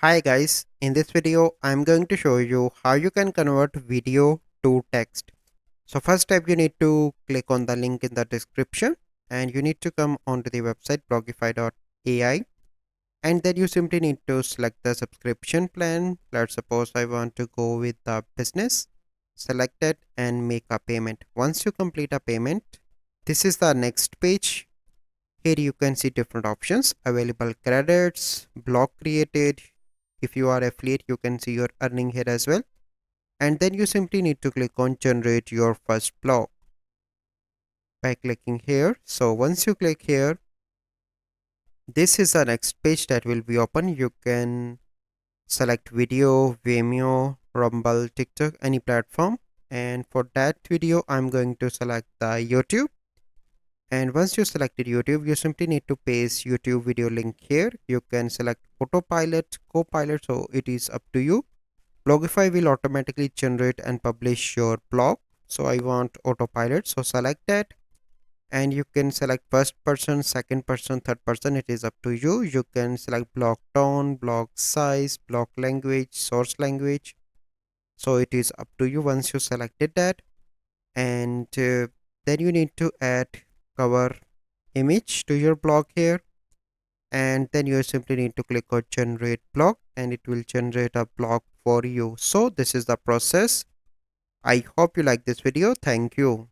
Hi guys, in this video I'm going to show you how you can convert video to text. So first step, you need to click on the link in the description and you need to come onto the website blogify.ai, and then you simply need to select the subscription plan. Let's suppose I want to go with the business. Select it and make a payment. Once you complete a payment, this is the next page. Here you can see different options available: credits, blog created. If you are affiliate, you can see your earning here as well. And then you simply need to click on generate your first blog by clicking here. So once you click here, this is the next page that will be open. You can select video, Vimeo, Rumble, TikTok, any platform. And for that video, I'm going to select the YouTube. And once you selected YouTube, you simply need to paste YouTube video link here. You can select autopilot, copilot, so it is up to you. Blogify will automatically generate and publish your blog. So I want autopilot, so select that. And you can select first person, second person, third person, it is up to you. You can select blog tone, blog size, blog language, source language, so it is up to you once you selected that. And then you need to add cover image to your blog here, and then you simply need to click on generate blog and it will generate a blog for you. So this is the process. I hope you like this video. Thank you.